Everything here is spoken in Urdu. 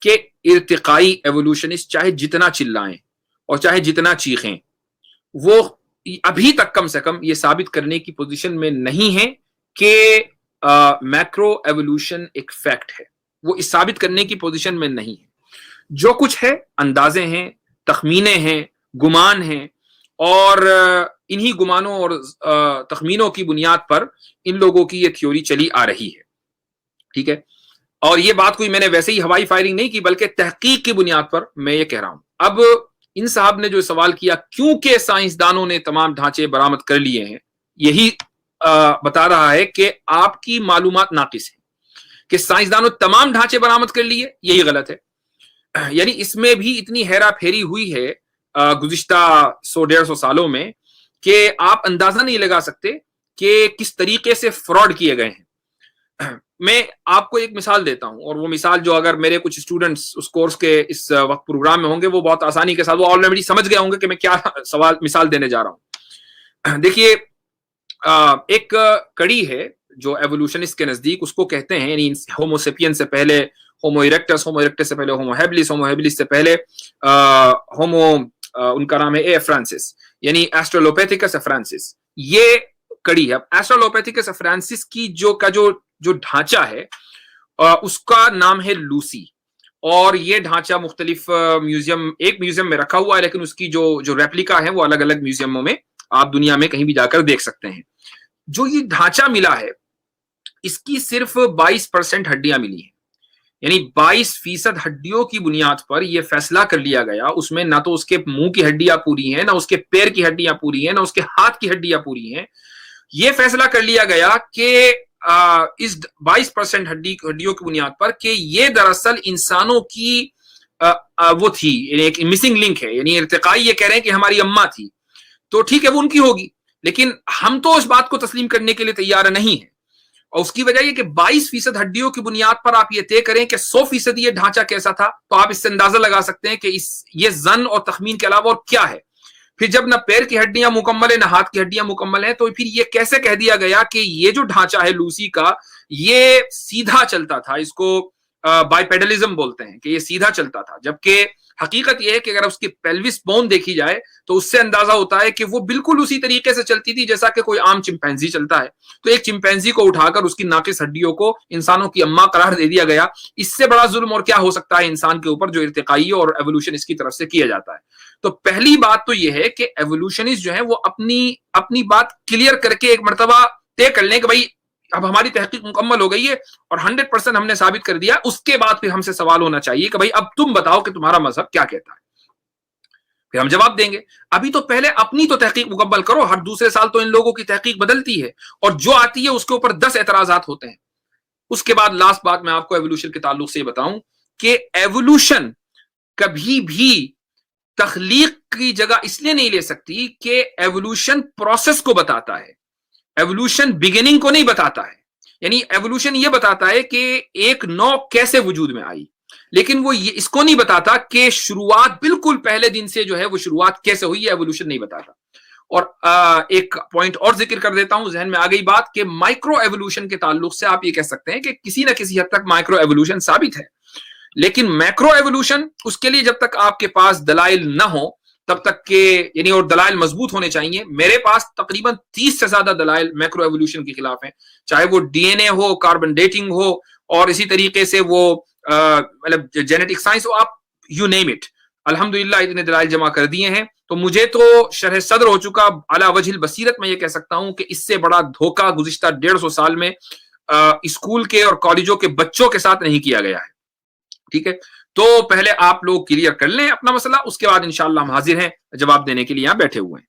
کہ ارتقائی ایوولوشنسٹ چاہے جتنا چلائیں اور چاہے جتنا چیخیں، وہ ابھی تک کم سے کم یہ ثابت کرنے کی پوزیشن میں نہیں ہے کہ میکرو ایوولوشن ایک فیکٹ ہے. وہ اس ثابت کرنے کی پوزیشن میں نہیں ہے. جو کچھ ہے اندازے ہیں، تخمینے ہیں، گمان ہیں، اور انہی گمانوں اور تخمینوں کی بنیاد پر ان لوگوں کی یہ تھیوری چلی آ رہی ہے. ٹھیک ہے، اور یہ بات کوئی میں نے ویسے ہی ہوائی فائرنگ نہیں کی، بلکہ تحقیق کی بنیاد پر میں یہ کہہ رہا ہوں. اب ان صاحب نے جو سوال کیا کیونکہ سائنسدانوں نے تمام ڈھانچے برآمد کر لیے ہیں، یہی بتا رہا ہے کہ آپ کی معلومات ناقص ہیں. کہ سائنسدانوں تمام ڈھانچے برآمد کر لیے، یہی غلط ہے. یعنی اس میں بھی اتنی ہیرا پھیری ہوئی ہے گزشتہ 100-150 سالوں میں کہ آپ اندازہ نہیں لگا سکتے کہ کس طریقے سے فراڈ کیے گئے ہیں. میں آپ کو ایک مثال دیتا ہوں، اور وہ مثال جو اگر میرے کچھ اسٹوڈنٹس اس کورس کے اس وقت پروگرام میں ہوں گے وہ بہت آسانی کے ساتھ وہ آلریڈی سمجھ گئے ہوں گے کہ میں کیا مثال دینے جا رہا ہوں. دیکھیے، ایک کڑی ہے جو ایوولوشنسٹ کے نزدیک اس کو کہتے ہیں، یعنی ہومو سیپین سے پہلے ہومو ایرکٹس، ہومو ایرکٹس سے پہلے ہومو ہیبلس، ہومو ہیبلس سے پہلے ہومو ان کا نام ہے اے فرانسس، یعنی ایسٹرالوپیتھیکس فرانسس. یہ کڑی ہے. ایسٹرالوپیتھیکس فرانسس کی جو ڈھانچہ ہے اس کا نام ہے لوسی، اور یہ ڈھانچہ مختلف ایک میوزیم میں رکھا ہوا ہے، لیکن اس کی جو ریپلیکا ہے وہ الگ الگ میوزیموں میں آپ دنیا میں کہیں بھی جا کر دیکھ سکتے ہیں. جو یہ ڈھانچہ ملا ہے اس کی صرف 22% ہڈیاں ملی ہیں، یعنی 22% ہڈیوں کی بنیاد پر یہ فیصلہ کر لیا گیا. اس میں نہ تو اس کے منہ کی ہڈیاں پوری ہیں، نہ اس کے پیر کی ہڈیاں پوری ہیں، نہ اس کے ہاتھ کی ہڈیاں پوری ہیں. یہ فیصلہ کر لیا گیا کہ اس 22% ہڈیوں کی بنیاد پر کہ یہ دراصل انسانوں کی وہ تھی، یعنی ایک مسنگ لنک ہے. یعنی ارتقائی یہ کہہ رہے ہیں کہ ہماری اماں تھی، تو ٹھیک ہے وہ ان کی ہوگی، لیکن ہم تو اس بات کو تسلیم کرنے کے لیے تیار نہیں ہیں. اور اس کی وجہ یہ کہ 22% ہڈیوں کی بنیاد پر آپ یہ طے کریں کہ 100% یہ ڈھانچہ کیسا تھا، تو آپ اس سے اندازہ لگا سکتے ہیں کہ یہ ظن اور تخمین کے علاوہ اور کیا ہے. پھر جب نہ پیر کی ہڈیاں مکمل ہیں نہ ہاتھ کی ہڈیاں مکمل ہیں، تو پھر یہ کیسے کہہ دیا گیا کہ یہ جو ڈھانچہ ہے لوسی کا یہ سیدھا چلتا تھا. اس کو بائی پیڈلزم بولتے ہیں کہ یہ سیدھا چلتا تھا. جبکہ حقیقت یہ ہے کہ اگر اس کی پیلوس بون دیکھی جائے تو اس سے اندازہ ہوتا ہے کہ وہ بالکل اسی طریقے سے چلتی تھی جیسا کہ کوئی عام چمپینزی چلتا ہے. تو ایک چمپینزی کو اٹھا کر اس کی ناقص ہڈیوں کو انسانوں کی اماں قرار دے دیا گیا. اس سے بڑا ظلم اور کیا ہو سکتا ہے انسان کے اوپر جو ارتقائی اور ایوولوشن اس کی طرف سے کیا جاتا ہے. تو پہلی بات تو یہ ہے کہ ایوولوشنسٹ جو ہیں وہ اپنی بات کلیئر کر کے ایک مرتبہ طے کر لیں کہ بھائی اب ہماری تحقیق مکمل ہو گئی ہے اور 100% ہم نے ثابت کر دیا. اس کے بعد پھر ہم سے سوال ہونا چاہیے کہ بھائی اب تم بتاؤ کہ تمہارا مذہب کیا کہتا ہے، پھر ہم جواب دیں گے. ابھی تو پہلے اپنی تو تحقیق مکمل کرو. ہر دوسرے سال تو ان لوگوں کی تحقیق بدلتی ہے اور جو آتی ہے اس کے اوپر 10 اعتراضات ہوتے ہیں. اس کے بعد لاسٹ بات میں آپ کو ایوولوشن کے تعلق سے یہ بتاؤں کہ ایوولوشن کبھی بھی تخلیق کی جگہ اس لیے نہیں لے سکتی کہ ایوولوشن پروسیس کو بتاتا ہے، ایوولوشن بگننگ کو نہیں بتاتا ہے. یعنی ایوولوشن یہ بتاتا ہے کہ ایک نو کیسے وجود میں آئی، لیکن وہ اس کو نہیں بتاتا کہ شروعات بالکل پہلے دن سے جو ہے وہ شروعات کیسے ہوئی. ایوولوشن نہیں بتاتا. اور ایک پوائنٹ اور ذکر کر دیتا ہوں، ذہن میں آ گئی بات کہ مائکرو ایوولوشن کے تعلق سے آپ یہ کہہ سکتے ہیں کہ کسی نہ کسی حد تک مائکرو ایوولوشن ثابت ہے، لیکن میکرو ایوولوشن اس کے لیے جب تک آپ کے پاس دلائل نہ ہو تب تک کہ یعنی اور دلائل مضبوط ہونے چاہیے. میرے پاس تقریباً 30 سے زیادہ دلائل میکرو ایوولوشن کے خلاف ہیں، چاہے وہ ڈی این اے ہو، کاربن ڈیٹنگ ہو، اور اسی طریقے سے وہ مطلب جینیٹک سائنس ہو، آپ یو نیم اٹ. الحمدللہ اتنے دلائل جمع کر دیے ہیں. تو مجھے تو شرح صدر ہو چکا علی وجہ البصیرت میں یہ کہہ سکتا ہوں کہ اس سے بڑا دھوکہ گزشتہ 150 سال میں اسکول کے اور کالجوں کے بچوں کے ساتھ نہیں کیا گیا ہے. ٹھیک ہے، تو پہلے آپ لوگ کلیئر کر لیں اپنا مسئلہ، اس کے بعد انشاءاللہ ہم حاضر ہیں جواب دینے کے لیے یہاں بیٹھے ہوئے ہیں.